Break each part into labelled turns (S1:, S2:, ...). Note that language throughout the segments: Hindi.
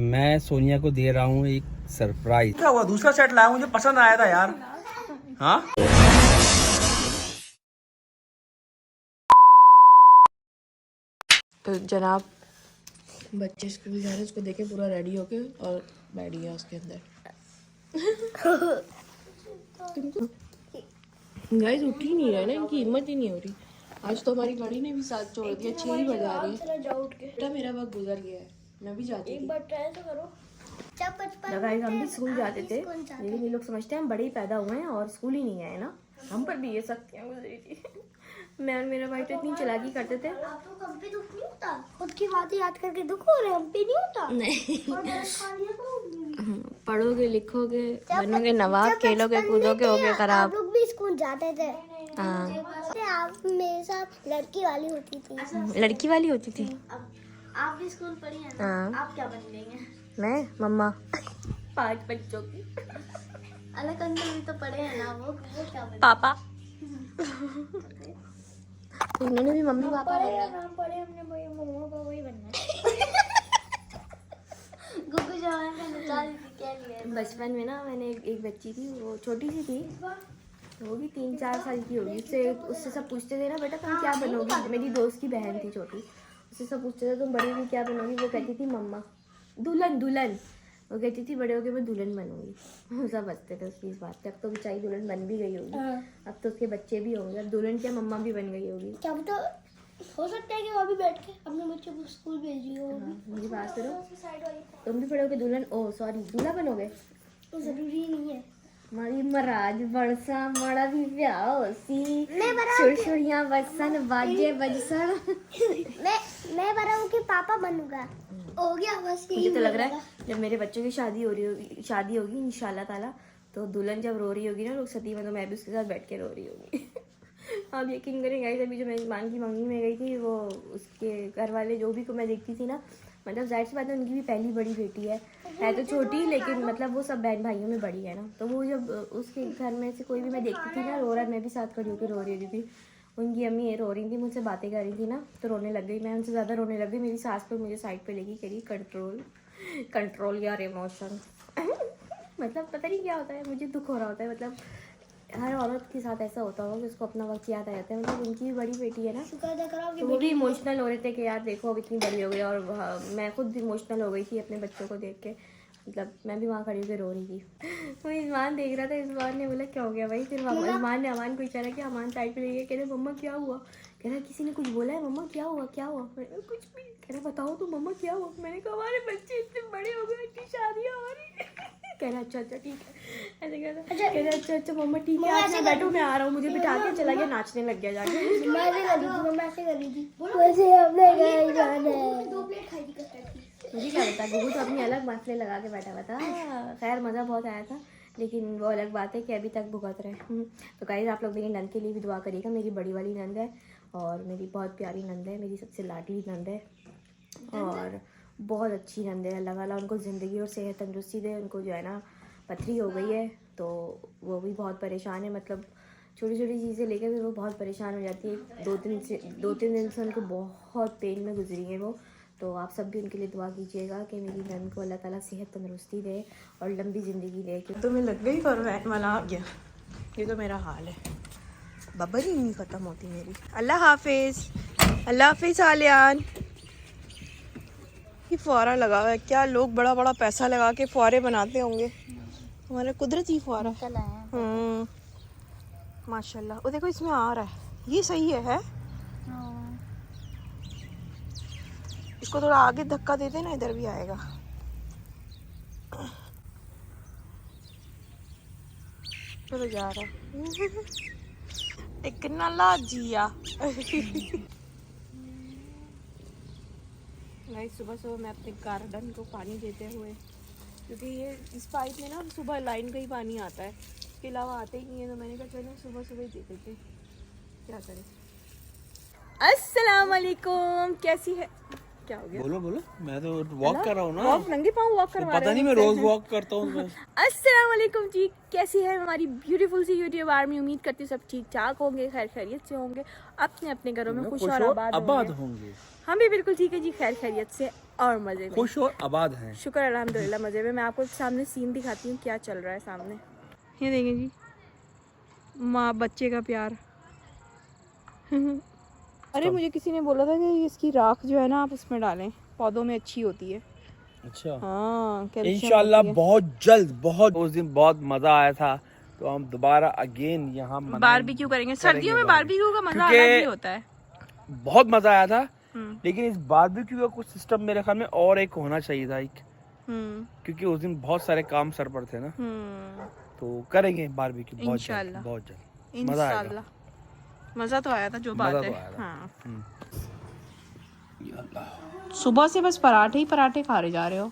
S1: मैं सोनिया को दे रहा हूँ एक सरप्राइज।
S2: क्या हुआ? दूसरा सेट लाया, मुझे पसंद आया था यार। हाँ
S3: तो जनाब बच्चे स्कूल जा रहे हैं, उसको देखे पूरा रेडी होके और बैठ गया उसके अंदर। गाइस उठ ही नहीं रहा है ना, इनकी हिम्मत ही नहीं हो रही। आज तो हमारी गाड़ी ने भी साथ छोड़ दिया, 6 ही बजा रही है। बेटा मेरा वक्त गुजर गया है, मैं भी जाती थी। गाइस हम भी स्कूल जाते थे, लेकिन ये लोग समझते हैं हम बड़े ही पैदा हुए हैं और स्कूल ही नहीं आए ना। हम पर भी ये शक्तियाँ गुजरी थी। मैं और मेरा भाई तो इतनी चालाकी करते थे।
S4: आपको कम पे दुख नहीं होता? खुद की बातें याद करके दुख हो रहे, हम पे नहीं होता?
S3: नहीं
S4: और दर्द खा लिया तो
S3: पढ़ोगे लिखोगे बनोगे नवाब, खेलोगे कूदोगे होगे खराब।
S4: आप लोग भी स्कूल जाते थे?
S3: हाँ
S4: आप मेरे साथ लड़की वाली होती थी।
S3: लड़की वाली होती थी।
S4: आप भी स्कूल पढ़ी है ना?
S3: हाँ
S4: आप क्या बन गई हैं?
S3: मैं मम्मा 5 बच्चों की
S4: अलग अंदर भी तो पढ़े हैं ना, वो क्या बन
S3: पापा। तो इन्होंने भी मम्मी पापा
S4: पढ़े
S3: बनना
S4: या ना पढ़े, हमने वही मम्मा पापा वही बनना है। गुग्गू जवान में नचा दी थी क्या लिए?
S3: बचपन में ना मैंने एक बच्ची थी, वो छोटी सी थी, वो भी 3-4 साल की होगी। उससे सब पूछते थे ना बेटा तुम क्या बनोगी। मेरी दोस्त की बहन थी छोटी, उससे सब पूछते थे तुम बड़ी हुई क्या बनोगी। वो कहती थी मम्मा दुल्हन दुल्हन। वो कहती थी बड़े होके मैं दुल्हन बनूंगी। सब हंसते थे उसकी इस बात पे। अब तो बेचारी दुल्हन बन भी गई होगी, अब तो उसके बच्चे भी होंगे। अब दुल्हन क्या मम्मा भी बन गई होगी।
S4: क्या तो हो सकता है कि वो भी बैठ के अपने बच्चे को स्कूल भेज रही हो।
S3: मेरी बात सुनो,
S4: साइड वाली
S3: तुम भी बड़े होके दुल्हन दूल्हा बनोगे।
S4: तो जरूरी नहीं है।
S3: मारी महाराज बरसा माड़ा भी ब्याह होसी सुरसुरियां बरसन बाजे बजसन।
S4: मैं बड़ा हूँ कि पापा बनूंगा। हो गया बस।
S3: मुझे तो लग रहा है जब मेरे बच्चों की शादी होगी इंशाल्लाह ताला, तो दुल्हन जब रो रही होगी ना लोग सती में, तो मैं भी उसके साथ बैठ के रो रही होगी। आप यकीन करें गाइस, अभी जो मेजबान की मंगनी में गई थी, वो उसके घर वाले जो भी को मैं देखती थी ना, मतलब जाहिर सी बात है उनकी भी पहली बड़ी बेटी है तो छोटी, लेकिन मतलब वो सब बहन भाइयों में बड़ी है ना। तो वो जब उसके घर में से कोई भी मैं देखती थी ना रो रहा है, मैं भी साथ खड़ी होकर रो रही होती थी। उनकी अम्मी ये रो रही थी, मुझसे बातें कर रही थी ना, तो रोने लग गई। मैं उनसे ज़्यादा रोने लग गई। मेरी सास पे मुझे साइड पे लेके कह रही कंट्रोल योर इमोशन। मतलब पता नहीं क्या होता है, मुझे दुख हो रहा होता है। मतलब हर औरत के साथ ऐसा होता होगा कि उसको अपना वक्त याद आ जाता है। मतलब उनकी भी बड़ी बेटी है ना, तो वो भी इमोशनल हो रहे थे कि यार देखो अब इतनी बड़ी हो गई। और मैं खुद इमोशनल हो गई थी अपने बच्चों को देख के। मतलब मैं भी वहाँ खड़ी होकर रो रही थी। वो इजमान देख रहा था, इजमान ने बोला क्या हो गया भाई। फिर इजमान ने अमान को इशारा किया, अमान साइड पे लेके कह रहे मम्मा क्या हुआ। कह रहा किसी ने कुछ बोला है मम्मा क्या हुआ क्या हुआ। मैंने कुछ भी। कह रहा बताओ तो मम्मा क्या हुआ। मैंने कहा हमारे बच्चे इतने बड़े हो गए, इतनी शादियाँ हो रही। कह रहा अच्छा ठीक है ऐसे कह रहा अच्छा मम्मा ठीक है आज मैं बैठो मैं आ रहा हूँ। मुझे बिठा के चला गया, नाचने लग गया जाके। मुझे क्या पता, गुगू तो अपनी अलग मसले लगा के बैठा हुआ था। खैर मज़ा बहुत आया था, लेकिन वो अलग बात है कि अभी तक भुगत रहे। तो गाइस आप लोग मेरी नंद के लिए भी दुआ करिएगा। मेरी बड़ी वाली नंद है और मेरी बहुत प्यारी नंद है, मेरी सबसे लाडली नंद है और बहुत अच्छी नंद है। अल्लाह ताला उनको ज़िंदगी और सेहत तंदुरुस्ती दे। उनको जो है ना पथरी हो गई है, तो वो भी बहुत परेशान है। मतलब छोटी छोटी चीज़ें लेकर भी वो बहुत परेशान हो जाती है। 2-3 दिन से उनको बहुत पेन में गुजरी है वो। तो आप सब भी उनके लिए दुआ कीजिएगा कि मेरी नंद को अल्लाह ताला सेहत तंदुरुस्ती दे और लंबी ज़िंदगी दे।
S5: तो मैं लग गई और वैन वाला आ गया। ये तो मेरा हाल है, बब्बर ही नहीं ख़त्म होती मेरी। अल्लाह हाफिज़ आलियान। ये फुहारा लगा हुआ है, क्या लोग बड़ा बड़ा पैसा लगा के फुहारे बनाते होंगे। हमारा कुदरती फुहारा। माशाल्लाह। वो देखो इसमें आ रहा है, ये सही है? इसको थोड़ा आगे धक्का देते ना, इधर भी आएगा। चलो जा रहा है। टेक्नोलॉजिया। गाइस सुबह मैं अपने गार्डन को पानी देते हुए, क्योंकि ये इस पाइप में ना सुबह लाइन का ही पानी आता है, इसके अलावा आते ही नहीं है। तो मैंने कहा चलो सुबह ही दे देते, क्या करें। अस्सलाम वालेकुम, क्या हो गया?
S2: बोलो बोलो, मैं तो वॉक कर रहा हूँ ना।
S5: वॉक नंगे पाँव वॉक करवा रहे
S2: पता नहीं, मैं रोज वॉक करता हूँ।
S5: अस्सलाम वालेकुम जी, कैसी है हमारी ब्यूटीफुल सी यूट्यूब आर्मी। उम्मीद करती हूँ सब ठीक ठाक होंगे, खैर खैरियत से होंगे, अपने अपने घरों में खुश और आबाद
S2: होंगे।
S5: हम भी बिल्कुल ठीक है जी, खैर खैरियत से और मजे में।
S2: खुश और आबाद हैं।
S5: शुक्र अल्हम्दुलिल्लाह मजे में। मैं आपको सामने सीन दिखाती हूँ क्या चल रहा है सामने। ये देखें जी, माँ बच्चे का प्यार। अरे मुझे किसी ने बोला था कि इसकी राख जो है ना आप उसमें डालें, पौधों में अच्छी होती है।
S2: अच्छा,
S5: हाँ, कैल्शियम
S2: इंशाल्लाह
S5: होती है।
S2: बहुत जल्द। बहुत उस दिन बहुत मजा आया था, तो हम दोबारा अगेन यहाँ
S5: बारबेक्यू करेंगे। सर्दियों में बारबेक्यू का मजा
S2: क्योंकि
S5: अलग ही होता है।
S2: बहुत मजा आया था, लेकिन इस बारबेक्यू का कुछ सिस्टम मेरे ख्याल में और एक होना चाहिए था एक, क्योंकि उस दिन बहुत सारे काम सर पर थे ना। तो करेंगे बारबेक्यू बहुत जल्द,
S5: इंशाल्लाह।
S2: बहुत जल्द मजा आएगा।
S5: इंशाल्लाह। मजा तो आया था, जो बात
S2: मजा
S5: है।
S2: तो आया था।
S5: हाँ।
S2: या अल्लाह।
S5: सुबह से बस पराठे ही पराठे खा रहे जा रहे हो।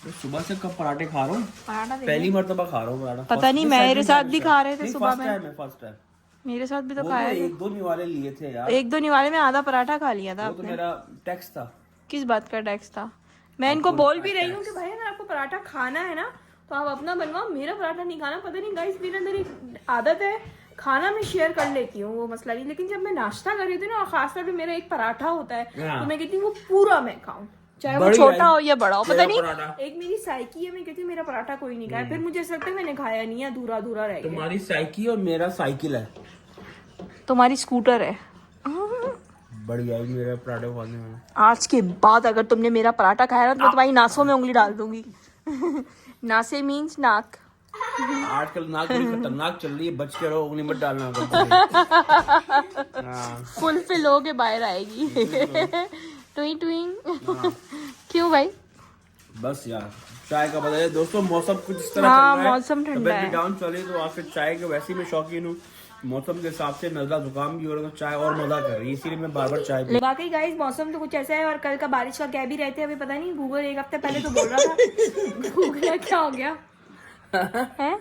S2: तो सुबह से कब पराठे खा रहा हूँ?
S5: पराठा
S2: पहली मर्तबा खा रहा हूँ पराठा।
S5: पता नहीं, मेरे साथ भी खा रहे थे सुबह में।
S2: फर्स्ट टाइम
S5: मेरे साथ भी तो
S2: वो
S5: खाया
S2: तो
S5: था।
S2: एक दो निवाले लिए थे यार।
S5: एक दो निवाले में आधा पराठा खा लिया था
S2: वो तो
S5: आपने।
S2: मेरा टैक्स था।
S5: किस बात का टैक्स था? मैं इनको बोल भी रही हूँ कि भाई अगर आपको पराठा खाना है ना तो आप अपना बनवाओ, मेरा पराठा नहीं खाना। पता नहीं गाइस, मेरे अंदर एक आदत है, खाना मैं शेयर कर लेती हूँ, वो मसला नहीं। लेकिन जब मैं नाश्ता कर रही थी ना, और खासतौर पे मेरा एक पराठा होता है, तो मैं कहती हूँ वो पूरा मैं खाऊं, चाहे वो छोटा हो या बड़ा हो। पता नहीं, एक मेरी साइकी है, मैं कहती हूँ मेरा पराठा कोई नहीं खाया, फिर मुझे ऐसा लगता है मैंने खाया नहीं है, अधूरा अधूरा रह गया।
S2: तुम्हारी साइकिल और मेरा साइकिल है।
S5: तुम्हारी स्कूटर है।
S2: बढ़िया है मेरा पराठे खाने में।
S5: आज के बाद अगर तुमने मेरा पराठा खाया ना तो मैं तुम्हारी नासों में उंगली डाल दूंगी। नासे मीन्स नाक।
S2: आजकल नाक बड़ी खतरनाक चल रही है, बच के रहो, उंगली मत डालना।
S5: फुल फिल हो के बाहर आएगी। ट्विंग ट्विंग। क्यों भाई?
S2: बस यार, चाय का बताइए दोस्तों, मौसम कुछ इस तरह
S5: हाँ,
S2: चल रहा है।
S5: मौसम ठंडा है।
S2: डाउन चल रही है, तो आज फिर चाय के वैसे ही मैं शौकीन हूँ। मौसम के हिसाब से नजला जुकाम भी हो रहा है, तो चाय और मजा कर रही है, इसीलिए मैं बार बार चाय पी।
S3: वाकई गाइस मौसम तो कुछ ऐसा है, और कल का बारिश का कह भी रहते हैं, अभी पता नहीं। गूगल एक हफ्ते पहले तो बोल रहा था। गूगल क्या हो गया है?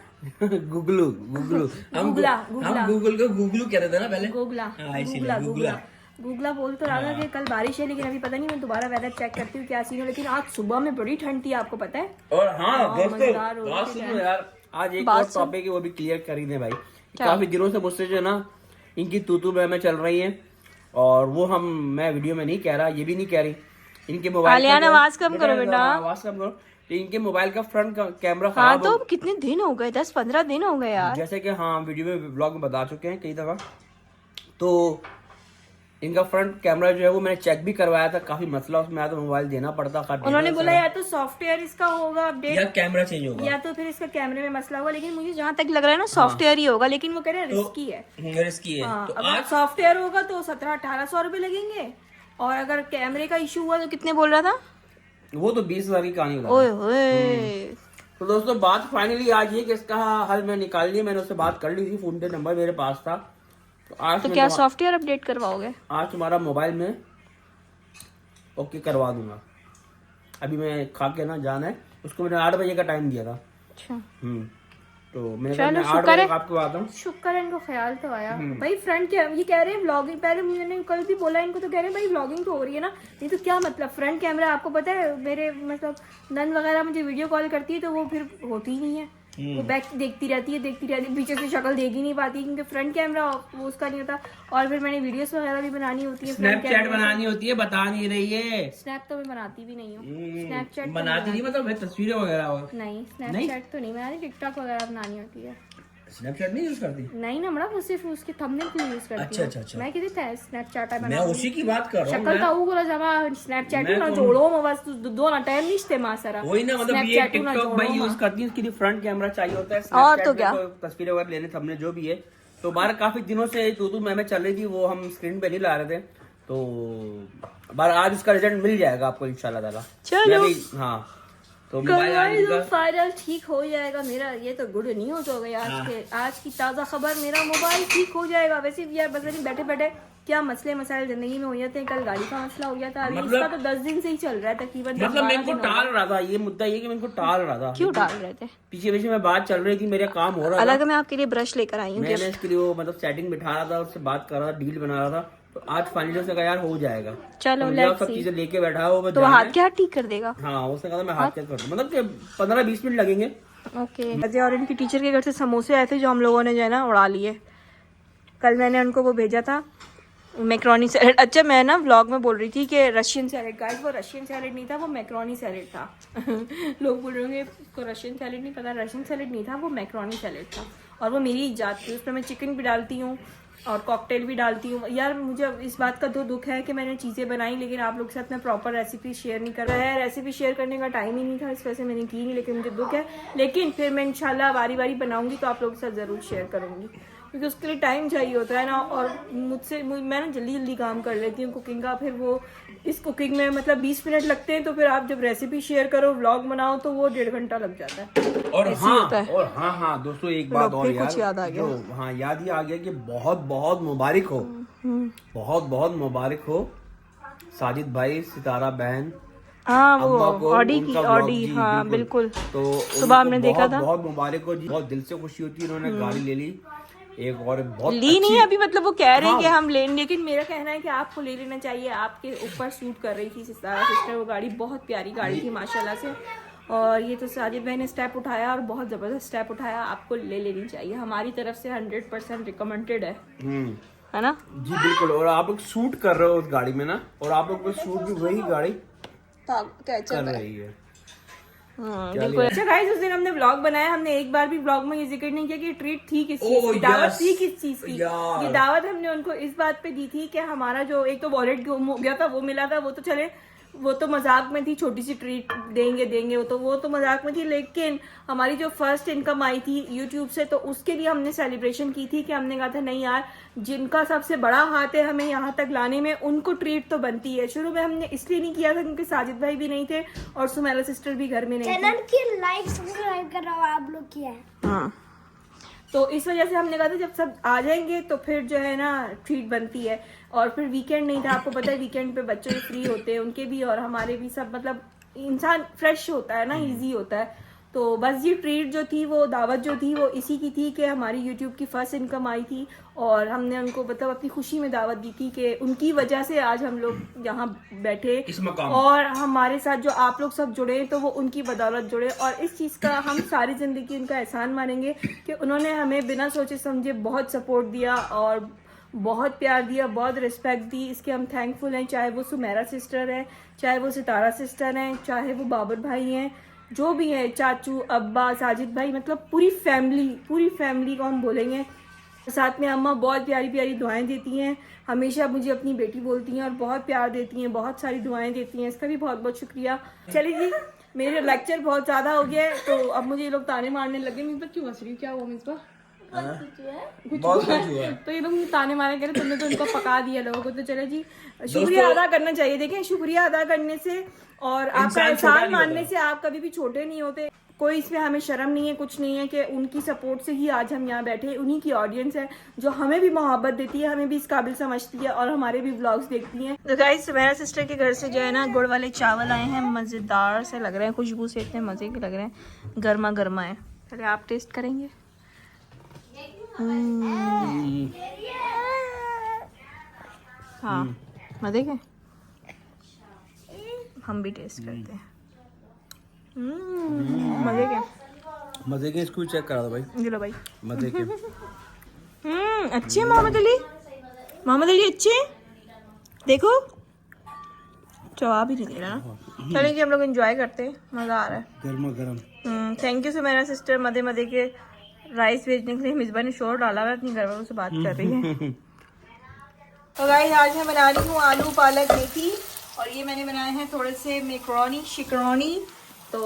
S2: गुगलू गुगलू
S3: गूगला
S2: हम गूगल को गुगलू कहते थे ना पहले।
S3: गूगला
S2: हाँ, इसीलिए
S3: गूगला
S2: गूगला।
S3: गूगला गूगला बोल तो रहा था कि कल बारिश है, लेकिन अभी पता नहीं। मैं दोबारा वेदर चेक करती हूँ क्या सीन है। लेकिन आज सुबह में बड़ी ठंड थी, आपको पता है।
S2: और हाँ दोस्तों,
S3: मजेदार हो
S2: बात
S3: रही
S2: सुनो
S3: है।
S2: यार, आज एक और टॉपिक है, वो भी क्लियर कर ही दे भाई। काफी दिनों से मुझसे जो है ना इनकी तू में चल रही है, और वो मैं वीडियो में नहीं कह रहा, ये भी नहीं कह रही। इनके मोबाइल
S5: आवाज कम करो बेटा।
S2: आवाज कम करो। तो इनके मोबाइल का फ्रंट का कैमरा
S5: हाँ,
S2: खराब
S5: तो कितने दिन हो गए? 10-15 दिन हो गए यार।
S2: जैसे कि हाँ वीडियो में ब्लॉग में बता चुके हैं कई दफा। तो इनका फ्रंट कैमरा जो है वो मैंने चेक भी करवाया था, काफी मसला उसमें आया, तो मोबाइल देना पड़ता।
S3: उन्होंने बोला या तो सॉफ्टवेयर इसका होगा अपडेट,
S2: या कैमरा चेंज होगा,
S3: या तो फिर इसका कैमरे में मसला होगा। लेकिन मुझे जहाँ तक लग रहा है ना सॉफ्टवेयर ही होगा, लेकिन वो कह रहे हैं रिस्की है।
S2: रिस्की है।
S3: हाँ,
S2: तो
S3: अगर सॉफ्टवेयर होगा तो 1700-1800 रुपए लगेंगे, और अगर कैमरे का इशू हुआ तो कितने बोल रहा था
S2: वो तो 20,000 की कहानी
S5: ओए होए।
S2: तो दोस्तों बात फाइनली आज ये कि इसका हल मैं निकाल लिया। मैंने उससे बात कर ली थी, फोन पे नंबर मेरे पास था। तो आज
S5: तो क्या सॉफ्टवेयर अपडेट करवाओगे?
S2: आज तुम्हारा मोबाइल में ओके करवा दूंगा। अभी मैं खा के ना जाना है, उसको मैंने 8 बजे का टाइम दिया था।
S5: अच्छा,
S2: तो मैंने कहा मैं 8
S5: शुक्र
S2: बजे
S5: है।
S2: आपको आता हूँ।
S3: शुक्र है इनको ख्याल तो आया भाई। फ्रंट क्या ये कह रहे हैं व्लॉगिंग, पहले मैंने कल भी बोला इनको, तो कह रहे हैं भाई व्लॉगिंग तो हो रही है ना, नहीं तो क्या मतलब फ्रंट कैमरा। आपको पता है मेरे मतलब नंद वगैरह मुझे वीडियो कॉल करती है तो वो फिर होती ही नहीं है, वो बैक देखती रहती है, पीछे से शक्ल देख ही नहीं पाती, क्योंकि फ्रंट कैमरा वो उसका नहीं होता। और फिर मैंने वीडियोस वगैरह भी बनानी होती है,
S2: स्नैपचैट बनानी होती है, बता नहीं रही है।
S3: स्नैप तो मैं बनाती भी नहीं हूँ। स्नैपचैट
S2: बनाती नहीं, मतलब तस्वीरें वगैरह। और
S3: नहीं, स्नैपचैट तो नहीं बनाती, टिकटॉक वगैरह बनानी होती है।
S2: स्नैपचैट नहीं यूज करती?
S3: नहीं ना बड़ा, वो सिर्फ उसके थंबनेल के यूज करती हूँ।
S2: अच्छा।
S3: मैं किती था स्नैपचैट
S2: मैं उसी की बात कर रहा हूँ।
S3: शक्ल ताऊ को जमा स्नैपचैट ना जोड़ो मैं बस दो ना टाइम नहीं इस्तेमाल सरा।
S2: वही ना, मतलब ये टिकटॉक भाई यूज करती है, उसके लिए फ्रंट कैमरा चाहिए होता है।
S5: और तो क्या,
S2: तस्वीरें वगैरह लेने हमने जो भी है। तो बाहर काफी दिनों से तू मैं चल रही थी, वो हम स्क्रीन पे नहीं ला रहे थे। तो बार आज उसका रिजल्ट मिल जाएगा आपको इंशाल्लाह ताला।
S5: चलो
S2: हाँ, तो मोबाइल
S3: तो फाइनल ठीक हो जाएगा मेरा। ये तो गुड न्यूज हो गई आज की ताज़ा खबर, मेरा मोबाइल ठीक हो जाएगा। वैसे भी यार बस नहीं बैठे बैठे क्या मसले मसाइल जिंदगी में हो जाते हैं। कल गाड़ी का मसला हो गया था, अभी इसका तो 10 दिन से ही चल रहा है तकरीबन।
S2: मतलब मैं इनको टाल रहा था, ये मुद्दा ये कि मैं इनको टाल रहा था।
S5: क्यों डाल रहे थे?
S2: पीछे में बात चल रही थी, मेरा काम हो रहा था।
S5: अलग मैं आपके लिए ब्रश लेकर आई हूँ।
S2: मैंने इसके लिए वो मतलब सेटिंग बिठा रहा था, उससे बात कर रहा था, डील बना रहा था। तो आज फाइनली उसने कहा यार हो जाएगा।
S5: चलो,
S2: तो
S5: let's
S2: सब
S5: see।
S2: चीजें लेके बैठा हो
S5: तो हाथ के हाथ ठीक कर देगा।
S2: हाँ उसने कहा मैं हाथ के कर दूं, मतलब कि 15-20 मिनट लगेंगे।
S5: ओके। अजय और इनकी टीचर के घर से समोसे आए थे जो हम लोगों ने जो है ना उड़ा लिए। कल मैंने उनको वो भेजा था मैक्रोनी सैलेड। अच्छा मैं ना व्लॉग में बोल रही थी कि रशियन सैलेड, गाइस वो रशियन सैलेड नहीं था, वो मैक्रोनी सैलेड था। लोग बोल रहे होंगे इसको रशियन सैलेड नहीं पता, रशियन सैलेड नहीं था, वो मैक्रोनी सैलेड था। और वो मेरी इजाद थी, उसमें मैं चिकन भी डालती हूँ और कॉकटेल भी डालती हूँ। यार मुझे इस बात का तो दुख है कि मैंने चीज़ें बनाई लेकिन आप लोग के साथ मैं प्रॉपर रेसिपी शेयर नहीं कर रहा है। रेसिपी शेयर करने का टाइम ही नहीं था, इस वजह से मैंने की नहीं, लेकिन मुझे दुख है। लेकिन फिर मैं इंशाल्लाह बारी बारी बनाऊंगी तो आप लोगों के साथ ज़रूर शेयर करूँगी, क्योंकि उसके लिए टाइम चाहिए होता है ना। और मैं ना जल्दी जल्दी काम कर लेती हूँ कुकिंग का, फिर वो इस कुकिंग में मतलब 20 मिनट लगते हैं, तो फिर आप जब रेसिपी शेयर करो व्लॉग बनाओ तो वो 1.5 घंटा लग जाता है।
S2: और हाँ दोस्तों एक बात और
S5: याद आ गया।
S2: हाँ याद ही आ गया कि बहुत बहुत मुबारक हो, बहुत बहुत मुबारक हो साजिद भाई, सितारा बहन,
S5: हाँ वो ऑडी हाँ बिल्कुल।
S2: तो
S5: सुबह हमने देखा था।
S2: बहुत मुबारक हो जी, बहुत दिल से खुशी होती है। इन्होंने गाड़ी ले ली एक, और बहुत
S5: ली नहीं अभी, मतलब वो कह रहे हैं कि हम लें, लेकिन मेरा कहना है कि आपको ले लेना चाहिए, आपके ऊपर सूट कर रही थी सितारा सिस्टर। वो गाड़ी बहुत प्यारी गाड़ी थी माशाल्लाह से। और ये तो साजिद भाई ने स्टेप उठाया और बहुत ज़बरदस्त स्टेप उठाया, आपको ले लेनी चाहिए, हमारी तरफ से 100% रिकमेंडेड है ना
S2: जी बिल्कुल। और आप लोग शूट कर रहे हो उस गाड़ी में ना, और आप लोग को शूट भी वही गाड़ी कर रही है।
S5: बिल्कुल। अच्छा गाइस उस दिन हमने व्लॉग बनाया, हमने एक बार भी व्लॉग में ये जिक्र नहीं किया कि ट्रीट थी किस चीज की, दावत थी किस चीज की। ये दावत हमने उनको इस बात पे दी थी कि हमारा जो एक तो वॉलेट गुम हो गया था वो मिला था, वो तो चले वो तो मजाक में थी, छोटी सी ट्रीट देंगे वो तो मजाक में थी। लेकिन हमारी जो फर्स्ट इनकम आई थी यूट्यूब से, तो उसके लिए हमने सेलिब्रेशन की थी कि हमने कहा था नहीं यार, जिनका सबसे बड़ा हाथ है हमें यहाँ तक लाने में, उनको ट्रीट तो बनती है। शुरू में हमने इसलिए नहीं किया था क्योंकि साजिद भाई भी नहीं थे और सुमेला सिस्टर भी घर में नहीं
S4: चैनल की लाइक सब्सक्राइब कर रहा हूँ आप लोग किया है।
S5: हाँ तो इस वजह से हमने कहा था जब सब आ जाएंगे तो फिर जो है ना ट्रीट बनती है। और फिर वीकेंड नहीं था, आपको पता है वीकेंड पे बच्चे फ्री होते हैं, उनके भी और हमारे भी, सब मतलब इंसान फ्रेश होता है ना, इजी होता है। तो बस ये ट्रीट जो थी, वो दावत जो थी वो इसी की थी कि हमारी यूट्यूब की फर्स्ट इनकम आई थी और हमने उनको मतलब अपनी खुशी में दावत दी थी कि उनकी वजह से आज हम लोग यहाँ बैठे
S2: इस मकाम
S5: और हमारे साथ जो आप लोग सब जुड़े तो वो उनकी बदौलत जुड़े। और इस चीज़ का हम सारी ज़िंदगी उनका एहसान मानेंगे कि उन्होंने हमें बिना सोचे समझे बहुत सपोर्ट दिया और बहुत प्यार दिया, बहुत रिस्पेक्ट दी। इसके हम थैंकफुल हैं, चाहे वो सुमेरा सिस्टर है, चाहे वो सितारा सिस्टर हैं, चाहे वो बाबर भाई हैं, जो भी है, चाचू, अब्बा, साजिद भाई, मतलब पूरी फैमिली को हम बोलेंगे। साथ में अम्मा बहुत प्यारी प्यारी दुआएं देती हैं, हमेशा मुझे अपनी बेटी बोलती हैं और बहुत प्यार देती हैं, बहुत सारी दुआएं देती हैं, इसका भी बहुत बहुत शुक्रिया। चलिए जी, मेरे लेक्चर बहुत ज़्यादा हो गया है तो अब मुझे ये लोग ताने मारने लगे। मिसबा क्यों हंस रही हो, क्या हुआ मिसबा? तो ये लोग ताने मारे कह रहे तुमने तो उनको पका दिया लोगों को। तो चले जी, शुक्रिया अदा करना चाहिए। देखें, शुक्रिया अदा करने से और आपका एहसान मानने से आप कभी भी छोटे नहीं होते। कोई इसमें हमें शर्म नहीं है, कुछ नहीं है कि उनकी सपोर्ट से ही आज हम यहाँ बैठे। उन्हीं की ऑडियंस है जो हमें भी मोहब्बत देती है, हमें भी इस काबिल समझती है और हमारे भी व्लॉग्स देखती हैं। तो गाइस मेरा सिस्टर के घर से जो है ना गुड़ वाले चावल आए हैं, मज़ेदार से लग रहे हैं, खुशबू से इतने मज़े के लग रहे हैं, गर्मा गर्मा है। चलिए आप टेस्ट करेंगे। हाँ मज़े के, हम भी टेस्ट करते हैं।
S2: मजे के इसको चेक करा दो भाई।
S5: लो भाई
S2: मजे के
S5: अच्छे मोहम्मद अली अच्छे, देखो जवाब ही नहीं दे रहा ना। चलेंगे हम लोग एंजॉय करते हैं, मज़ा आ रहा है,
S2: गर्मा गर्म।
S5: थैंक यू से मेरा सिस्टर मदे के राइस भेजने के लिए। मिसबा ने शोर डाला है, अपनी घर वालों से बात कर रही है। तो गाइस आज मैं बना रही हूँ आलू पालक मेथी और ये मैंने बनाए हैं थोड़े से मैक्रोनी शिकरोनी। तो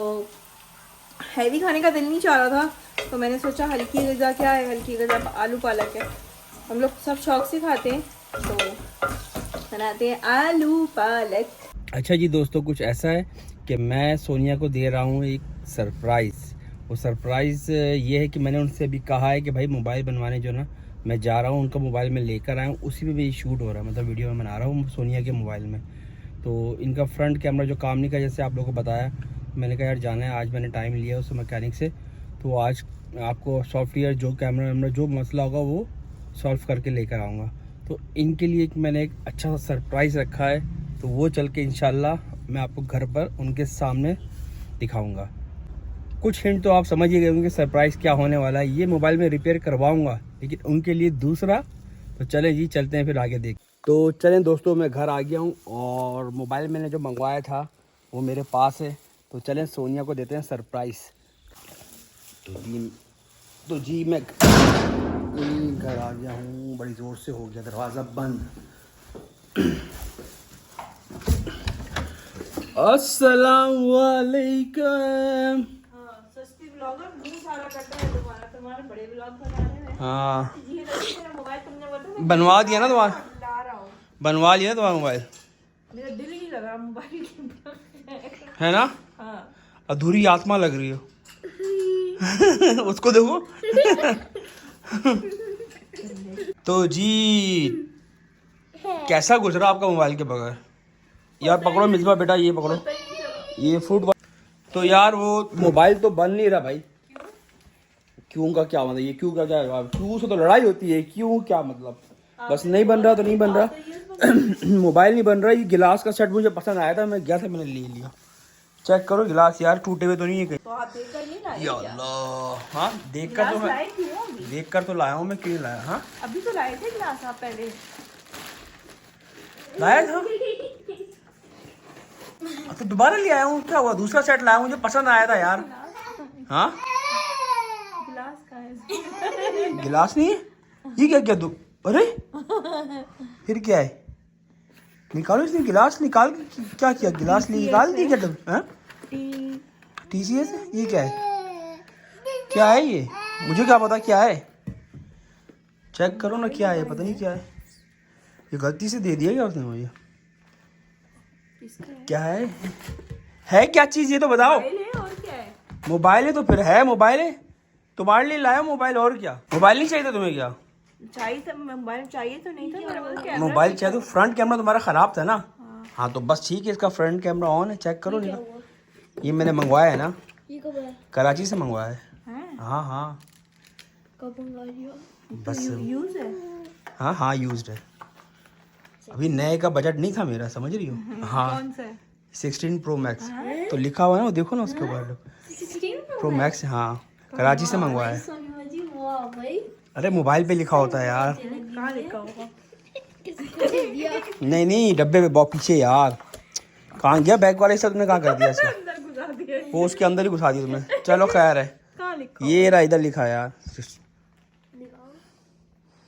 S5: हैवी खाने का दिल नहीं चाह रहा था तो मैंने सोचा हल्की गज़ा, क्या है हल्की गज़ा, आलू पालक है, हम लोग सब शौक से खाते हैं तो बनाते हैं आलू पालक।
S1: अच्छा जी दोस्तों, कुछ ऐसा है कि मैं सोनिया को दे रहा हूँ एक सरप्राइज़। वो सरप्राइज़ ये है कि मैंने उनसे अभी कहा है कि भाई मोबाइल बनवाने जो ना मैं जा रहा हूँ, उनका मोबाइल में लेकर आया हूँ, उसी में भी शूट हो रहा है, मतलब वीडियो में बना रहा हूँ सोनिया के मोबाइल में। तो इनका फ्रंट कैमरा जो काम नहीं कर, जैसे आप लोगों को बताया, मैंने कहा यार जाना है, आज मैंने टाइम लिया उस मैकेनिक से, तो आज आपको सॉफ्टवेयर जो कैमरा वैमरा जो मसला होगा वो सॉल्व करके लेकर आऊँगा। तो इनके लिए मैंने एक अच्छा सा सरप्राइज़ रखा है, तो वो चल के इंशाल्लाह मैं आपको घर पर उनके सामने दिखाऊंगा। कुछ हिंट तो आप समझ ही गए होंगे सरप्राइज़ क्या होने वाला है। ये मोबाइल में रिपेयर करवाऊंगा, लेकिन उनके लिए दूसरा। तो चलें जी, चलते हैं फिर आगे देख। तो चलें दोस्तों, मैं घर आ गया हूँ और मोबाइल मैंने जो मंगवाया था वो मेरे पास है। तो चलें सोनिया को देते हैं सरप्राइज़। तो जी मैं घर आ गया हूँ, बड़ी ज़ोर से हो गया दरवाज़ा बंद। अस्सलाम वालेकुम।
S5: सस्ती ब्लॉगर मुंह सारा कटा है तुम्हारे बड़े ब्लॉग बनाने में।
S1: हाँ,
S5: ये मेरा मोबाइल तुमने बताया
S1: बनवा दिया ना तुम्हारा,
S5: ला रहा हूँ।
S1: बनवा लिया तुम्हारा मोबाइल,
S5: मेरा दिल ही नहीं लगा मोबाइल के
S1: है ना?
S5: हाँ
S1: अधूरी आत्मा लग रही हो। उसको देखो। तो जी कैसा गुजरा आपका मोबाइल के बगैर? यार पकड़ो मिसबा बेटा, ये पकड़ो, ये फूट। तो यार वो मोबाइल तो बन नहीं रहा भाई। क्यों का क्या मतलब? ये क्यों का क्या? क्यों से तो लड़ाई होती है, क्यों क्या मतलब? बस नहीं बन रहा तो नहीं बन रहा। मोबाइल नहीं बन रहा। ये गिलास का सेट मुझे पसंद आया था, मैं गया था, मैंने ले लिया। चेक करो गिलास यार, टूटे हुए तो नहीं है कहीं?
S5: तो आप देखकर नहीं लाए
S1: या
S5: क्या?
S1: अल्लाह, हाँ देख कर तो
S5: लाए क्यों अभी?
S1: देख कर तो लाया हूँ मैं, क्यों लाया? हाँ
S5: अभी तो लाए थे गिलास आप पहले।
S1: लाया था तो दोबारा ले आया हूँ। क्या हुआ? दूसरा सेट लाया हूँ, मुझे पसंद आया था यार। हाँ
S5: गिलास का है।
S1: गिलास नहीं है ये? क्या क्या दो? अरे फिर क्या है? निकालो इसने गिलास, निकाल के क्या किया? गिलास निकाल दी क्या तुम? हाँ TCS है? ये क्या है? क्या है ये? मुझे क्या पता क्या है? चेक करो ना क्या है, पता नहीं क्या है। ये गलती से दे दिया क्या उसने मुझे? क्या है क्या चीज? ये तो बताओ।
S5: मोबाइल है और क्या है?
S1: मोबाइल है तो फिर है मोबाइल है। तुम्हारे लिए लाया मोबाइल, और क्या? मोबाइल नहीं चाहिए था तुम्हें क्या?
S5: चाहिए था मोबाइल, चाहिए तो नहीं था मेरे को कैमरा।
S1: मोबाइल चाहिए तो फ्रंट कैमरा तुम्हारा खराब था ना। हाँ तो बस ठीक है, इसका फ्रंट कैमरा ऑन है, चेक करो। नहीं ये मैंने मंगवाया है ना,
S4: ये कब है?
S1: कराची से मंगवाया है।
S5: हैं?
S1: हाँ हाँ
S4: कब मंगा लिया?
S1: बस
S5: यूज है।
S1: हाँ हाँ यूज्ड है। अभी नए का बजट नहीं था मेरा, समझ रही हो? हाँ
S5: कौन सा है?
S1: 16 Pro Max तो लिखा हुआ है ना, वो देखो ना उसके ऊपर, Pro Max। हाँ कराची से मंगवाया है।
S4: सोनिया जी वाह भाई,
S1: अरे मोबाइल पे लिखा होता है यार।
S5: कहाँ लिखा होगा?
S4: किसको दे दिया?
S1: नहीं डब्बे पे बहुत पीछे यार। कहाँ गया बैग वाले सब? तुमने कहाँ कर दिया इसको?
S5: अंदर घुसा दिया।
S1: वो उसके अंदर ही घुसा दिया तुमने। चलो खैर है,
S5: कहाँ लिखा?
S1: ये रहा, इधर लिखा है यार।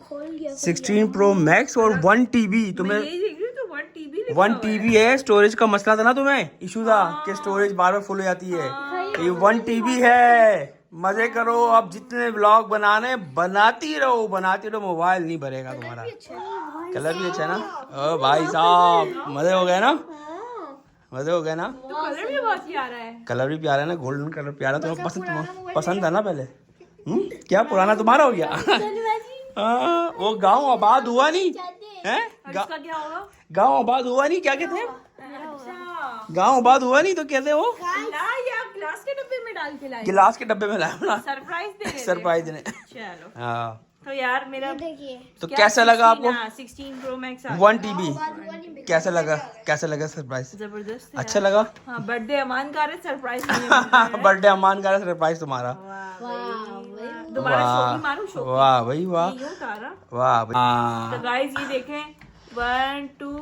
S4: खोल गया।
S1: 16 Pro Max और 1 TB। तुम्हें
S5: यही देख रही हूँ तो 1 TB लिखा
S1: 1 TB है। स्टोरेज का मसला था ना तुम्हें, इशू था कि स्टोरेज बार बार फुल हो जाती है। ये 1 TB है। मजे करो, अब जितने व्लॉग बनाती रहो। मोबाइल नहीं भरेगा तुम्हारा। कलर भी अच्छा है ना। ओ भाई साहब, मजे हो गए ना? मजे हो गए ना?
S5: तो कलर भी बहुत प्यारा है।
S1: कलर भी प्यारा है ना, गोल्डन कलर प्यारा। तुम्हें पसंद था ना पहले? क्या पुराना तुम्हारा हो गया? हाँ, वो गांव आबाद हुआ नहीं है?
S5: इसका क्या होगा?
S1: गांव आबाद हुआ नहीं, क्या कहते हैं?
S5: अच्छा
S1: गांव आबाद हुआ नहीं तो कहते हो?
S5: ला या ग्लास के डब्बे में डाल के लाए?
S1: गिलास के डब्बे में लाया ना,
S5: सरप्राइज दे रहे थे।
S1: सरप्राइज देने।
S5: चलो
S1: हाँ
S5: तो यार मेरा
S4: देखिए
S1: तो कैसा लगा आपको?
S5: 16 Pro Max
S1: 1 TB कैसा लगा सरप्राइज?
S5: जबरदस्त है
S1: अच्छा
S5: यार।
S1: लगा?
S5: हाँ बर्थडे अमान का सरप्राइज नहीं है।
S1: बर्थडे अमान का सरप्राइज तुम्हारा।
S5: दोबारा शोकी मारूं शोकी।
S1: वाह भाई वाह,
S5: यूं तारा।
S1: वाह भाई।
S5: तो गाइस ये देखें 1 2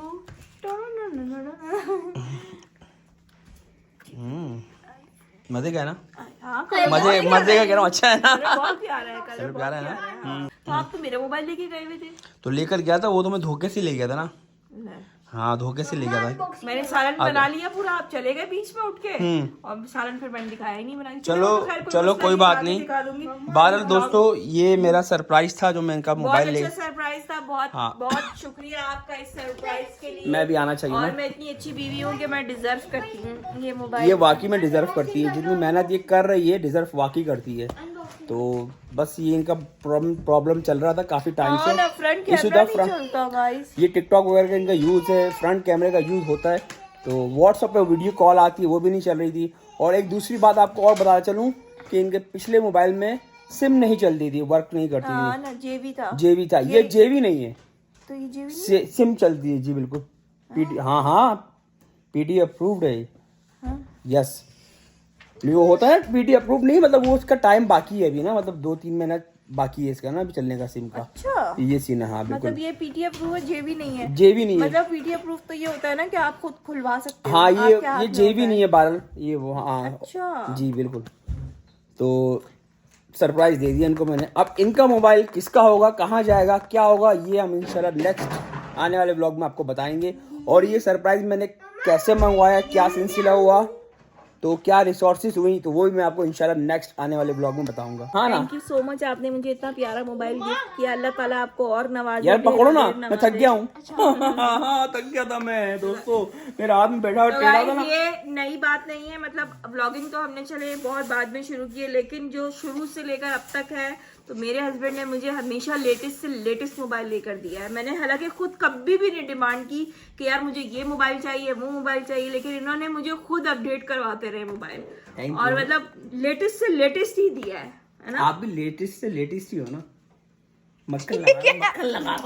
S1: मजे का है ना?
S5: हाँ
S1: मजे का कह रहा हूँ, अच्छा है ना?
S5: बहुत प्यारा है कलर,
S1: चलो
S5: बहुत
S1: प्यारा है
S5: प्यारा
S1: ना?
S5: है। हाँ। तो आप तो मेरा मोबाइल लेके गए हुए थे।
S1: तो लेकर गया था वो, तो मैं धोखे से ले गया था ना। हाँ धोखे से ले गया था।
S5: मैंने सालन बना लिया पूरा, आप चले गए बीच में उठ के। और सालन फिर मैंने दिखाया ही नहीं बना के।
S1: चलो कोई बात नहीं। बहरहाल दोस्तों ये मेरा सरप्राइज था जो मैं इनका
S5: बहुत
S1: मोबाइल ले।
S5: अच्छा सरप्राइज था। बहुत
S1: हाँ।
S5: बहुत शुक्रिया आपका इस सरप्राइज के लिए।
S1: मैं भी आना चाहिए
S5: और
S1: ना।
S5: मैं इतनी अच्छी बीवी हूँ कि मैं डिजर्व करती हूँ ये मोबाइल।
S1: ये वाकई में डिजर्व करती है, जितनी मेहनत ये कर रही है डिजर्व वाकई करती है। तो बस ये इनका प्रॉब्लम चल रहा था काफी टाइम से।
S5: फ्रंट
S1: इशू
S5: कैमरा
S1: था
S5: नहीं चलता गाइस।
S1: ये टिकटॉक वगैरह का इनका यूज है, फ्रंट कैमरे का यूज होता है। तो व्हाट्सएप पे वीडियो कॉल आती है वो भी नहीं चल रही थी। और एक दूसरी बात आपको और बता चलूं कि इनके पिछले मोबाइल में सिम नहीं चलती थी, वर्क नहीं करती
S5: हाँ
S1: थी।
S5: ना जेबी था।
S1: जेबी था, ये जेबी नहीं है।
S5: तो ये जी भी
S1: सिम चलती है जी बिल्कुल। हाँ पीटी अप्रूव्ड है। यस वो होता है पीटी अप्रूव नहीं, मतलब वो उसका टाइम बाकी है अभी ना, मतलब 2-3 महीना बाकी है इसका ना अभी चलने का सिम का।
S5: अच्छा
S1: ये सीन है। हाँ बिल्कुल।
S5: मतलब ये पीटी अप्रूव है, जे भी नहीं है।
S1: जे भी नहीं है।
S5: मतलब पीटी अप्रूव तो ये होता है ना कि आप खुद खुलवा सकते हो।
S1: हाँ
S5: आपके हाथ
S1: ये
S5: में
S1: जे
S5: होता
S1: भी
S5: है।
S1: नहीं है बारल ये वो। हाँ
S5: अच्छा
S1: जी बिल्कुल। तो सरप्राइज दे दिया इनको मैंने। अब इनका मोबाइल किसका होगा, कहाँ जाएगा, क्या होगा, ये हम इंशाल्लाह नेक्स्ट आने वाले ब्लॉग में आपको बताएंगे। और ये सरप्राइज मैंने कैसे मंगवाया, क्या सिलसिला हुआ, तो क्या रिसोर्सेज हुई, तो वो भी मैं आपको इंशाल्लाह नेक्स्ट आने वाले ब्लॉग में बताऊंगा। हाँ ना
S5: थैंक यू सो मच, आपने मुझे इतना प्यारा मोबाइल गिफ्ट किया। अल्लाह ताला आपको और नवाजे।
S1: यार पकड़ो ना,
S5: ढेर
S1: मैं थक गया हूँ। हाँ थक गया था मैं दोस्तों, मेरा हाथ में बैठा और
S5: तो
S1: टेढ़ा था
S5: guys,
S1: ना।
S5: ये नई बात नहीं है, मतलब व्लॉगिंग तो हमने चले बहुत बाद में शुरू की है, लेकिन जो शुरू से लेकर अब तक है, तो मेरे हस्बैंड ने मुझे हमेशा लेटेस्ट से लेटेस्ट मोबाइल लेकर दिया है। मैंने हालांकि खुद कभी भी नहीं डिमांड की कि यार मुझे ये मोबाइल चाहिए वो मोबाइल चाहिए, लेकिन इन्होंने मुझे खुद अपडेट करवाते रहे मोबाइल, और मतलब लेटेस्ट से लेटेस्ट ही दिया है ना।
S1: आप भी लेटेस्ट से लेटेस्ट ही हो ना। मक्खन लगा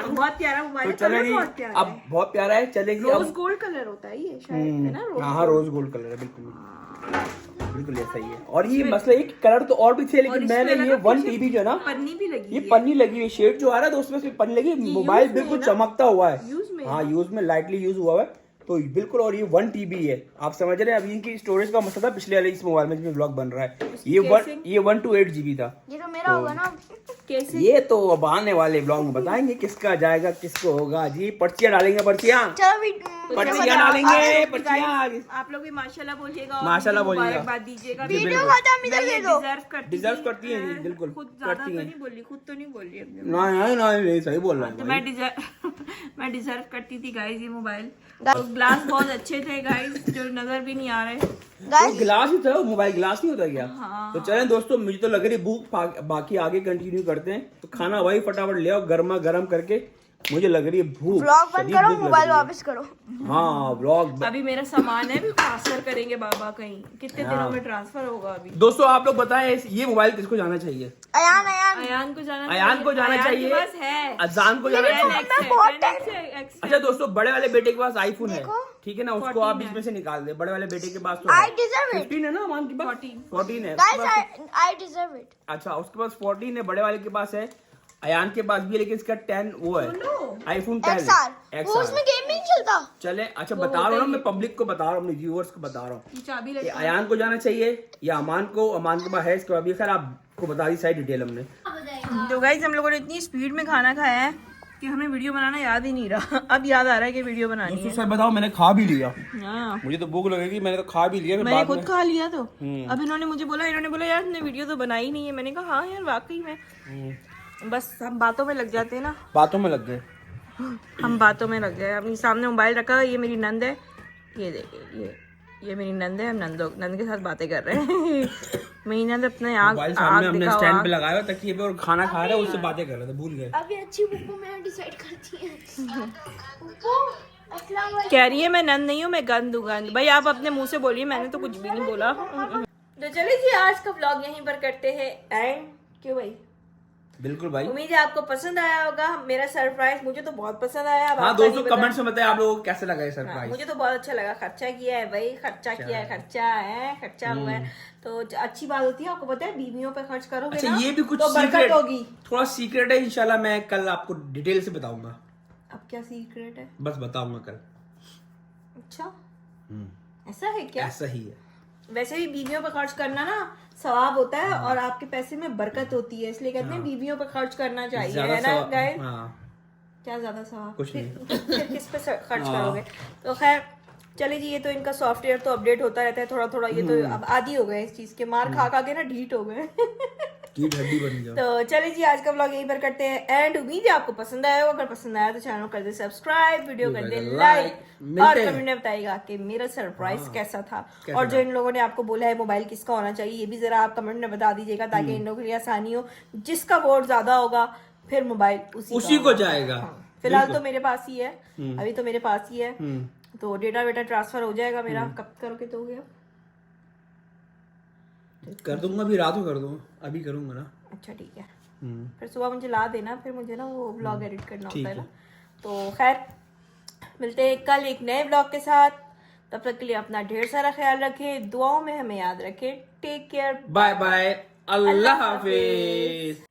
S5: बहुत प्यारा मोबाइल
S1: तो
S5: है, कलर
S1: चलेगी
S5: बहुत प्यारा
S1: अब,
S5: है।
S1: बहुत प्यारा है। चलेगी
S5: रोज
S1: अब।
S5: गोल्ड कलर होता है ये शायद, है ना? रोज
S1: हाँ रोज गोल्ड कलर है बिल्कुल बिल्कुल ऐसा ही है। और ये मसला एक कलर तो और भी थे, लेकिन मैंने ये 1 TB जो है ना,
S5: पन्नी भी लगी
S1: ये
S5: है।
S1: पन्नी लगी हुई शेड जो आ रहा है तो उसमें से पन्नी लगी, मोबाइल
S5: यूज में
S1: बिल्कुल
S5: है ना?
S1: चमकता हुआ है।
S5: यूज में
S1: हाँ यूज में लाइटली यूज हुआ है तो बिल्कुल। और ये 1 TB है, आप समझ रहे हैं। अभी इनकी स्टोरेज का मसला था पिछले वाले इस मोबाइल में जिसमें ब्लॉग बन रहा है, ये 1 to 8 GB था।
S4: ये तो मेरा होगा ना।
S5: कैसे?
S1: ये तो अब आने वाले ब्लॉग में बताएंगे किसका जाएगा किसको होगा जी। पर्चियां डालेंगे, पर्चियां डालेंगे, पर्चियां।
S5: आप लोग भी माशाल्लाह बोलिएगा और
S1: माशाल्लाह
S5: मुझे
S1: बोलिएगा।
S5: मुबारकबाद दीजिएगा।
S1: जी,
S5: वीडियो
S1: बिल्कुल।
S4: खत्म इधर दे दो।
S1: डिजर्व करती हैं जी, बिल्कुल
S5: खुद ज्यादा
S1: करती
S5: तो
S1: हैं।
S5: नहीं बोली, खुद तो नहीं बोल रही अपने।
S1: नहीं सही बोल रहा
S5: तो
S1: है भाई।
S5: मैं डिजर्व करती थी गाइस ये मोबाइल। और ग्लास बहुत अच्छे थे गाइस, जो नजर भी नहीं आ रहे।
S1: वो गिलास ही था, वो मोबाइल गिलास नहीं होता क्या? तो चलें दोस्तों, मुझे तो लग रही भूख, बाकी आगे कंटिन्यू करते हैं। तो खाना भाई फटाफट ले आओ गर्मा गर्म करके, मुझे लग रही है भूख।
S4: ब्लॉग बंद करो, मोबाइल वापस करो।
S1: हाँ ब्लॉग।
S5: अभी मेरा सामान है, भी ट्रांसफर करेंगे बाबा कहीं, कितने दिनों में ट्रांसफर होगा अभी।
S1: दोस्तों आप लोग बताएं ये मोबाइल किसको जाना चाहिए?
S4: अयान
S5: अयान को जाना
S1: अयान को जाना चाहिए,
S5: के पास है।
S1: अजान को जाना चाहिए।
S5: 10X
S1: अच्छा दोस्तों, बड़े वाले बेटे के पास आईफोन है, ठीक है ना, उसको आप इसमें से निकाल दे। बड़े वाले बेटे के पास तो
S4: I deserve it.
S1: 15 है ना, अमान के पास 14 है।
S4: Guys I deserve it.
S1: अच्छा उसके पास 14 है, बड़े वाले के पास है, अयान के पास भी है, लेकिन इसका 10 वो है आईफोन 10
S4: XR वो उसमें गेम नहीं चलता।
S1: चले अच्छा बता रहा हूँ मैं, पब्लिक को बता रहा हूँ, अपने व्यूअर्स को बता रहा हूँ
S5: चाबी
S1: कि अयान को जाना चाहिए या अमान को। अमान के पास है, इसके बाद भी खैर आपको बता दी सारी डिटेल हमने।
S5: तो गाइस हम लोगों ने इतनी स्पीड में खाना खाया है कि हमें वीडियो बनाना याद ही नहीं रहा। अब याद आ रहा है कि वीडियो बनानी है।
S1: सर बताओ, मैंने खा भी लिया,
S5: हाँ
S1: मुझे तो भूख लगेगी, मैंने तो खा भी लिया।
S5: मैंने खुद खा लिया। तो अब इन्होंने मुझे बोला, इन्होंने बोला यार तुमने वीडियो तो बनाई नहीं है। मैंने कहा हाँ यार वाकई में, बस हम बातों में लग जाते हैं ना।
S1: बातों में लग गए,
S5: हम बातों में लग गए। अपनी सामने मोबाइल रखा, ये मेरी नंद है, ये देखिए ये मेरी नंद है। हम नंद के साथ बातें कर रहे हैं। मेरी नंद अपने
S1: मोबाइल सामने हमने स्टैंड पे लगाया तकिए पे और खाना खा रहे हैं, उससे बातें कर रहे थे, भूल गए।
S4: अभी अच्छी बुक्को में डिसाइड करती है। बुक्को अस्सलाम वालेकुम।
S5: कह रही है मैं नंद नहीं हूँ, मैं गंद हूँ। गंद भाई आप अपने मुंह से बोलिए, मैंने तो कुछ भी नहीं बोला। तो चलिए जी आज का व्लॉग यहीं पर करते हैं एंड। क्यों भाई?
S1: बिल्कुल भाई।
S5: उम्मीद है आपको पसंद आया होगा मेरा सरप्राइज। मुझे तो बहुत पसंद आया।
S1: हाँ दोस्तों कमेंट्स में बताएं आप लोगों को कैसे लगा ये सरप्राइज।
S5: मुझे तो बहुत अच्छा लगा। खर्चा किया है भाई, खर्चा किया है, खर्चा हुआ है तो अच्छी बात होती है। आपको पता है बीवियों पे खर्च करोगे
S1: अच्छा
S5: ना,
S1: ये भी कुछ
S5: तो बरकत होगी।
S1: थोड़ा सीक्रेट है, इंशाल्लाह मैं कल आपको डिटेल से बताऊंगा।
S5: अब क्या सीक्रेट है?
S1: बस बताऊंगा कल।
S5: अच्छा ऐसा है क्या?
S1: ऐसा ही है।
S5: वैसे भी बीवियों पे खर्च करना ना सवाब होता है और आपके पैसे में बरकत होती है, इसलिए कहते हैं बीवियों पे खर्च करना चाहिए, है ना गाइस? क्या ज्यादा सवाब?
S1: कुछ नहीं।
S5: फिर किस पे खर्च करोगे? तो खैर चलिए जी, ये तो इनका सॉफ्टवेयर तो अपडेट होता रहता है थोड़ा थोड़ा। ये तो अब आदी हो गए इस चीज के, मार खा खा के ना ढीठ हो गए।
S1: कीट हड्डी बन जाओ।
S5: तो चलिए जी आज का व्लॉग यहीं पर करते हैं एंड। उम्मीद है आपको पसंद आया होगा। अगर पसंद आया तो चैनल कर दे सब्सक्राइब, वीडियो कर दे लाइक और कमेंट में बताइएगा कि मेरा सरप्राइज कैसा था। और जो इन लोगों ने आपको बोला है मोबाइल किसका होना चाहिए, ये भी जरा आप कमेंट में बता दीजिएगा ताकि इन लोगों के लिए आसानी हो। जिसका वोट ज्यादा होगा फिर मोबाइल उसी को जाएगा। फिलहाल तो मेरे पास ही है, अभी तो मेरे पास ही है। तो डेटा वेटा ट्रांसफर हो जाएगा मेरा। कब करोगे तो गया
S1: कर दूंगा, अभी रात को कर दूंगा, अभी करूंगा ना।
S5: अच्छा ठीक है। फिर सुबह मुझे ला देना, फिर मुझे ना वो व्लॉग एडिट करना होता है ना। तो खैर मिलते हैं कल एक नए व्लॉग के साथ, तब तक के लिए अपना ढेर सारा ख्याल रखें, दुआओं में हमें याद रखें। टेक केयर,
S1: बाय बाय, अल्लाह हाफिज।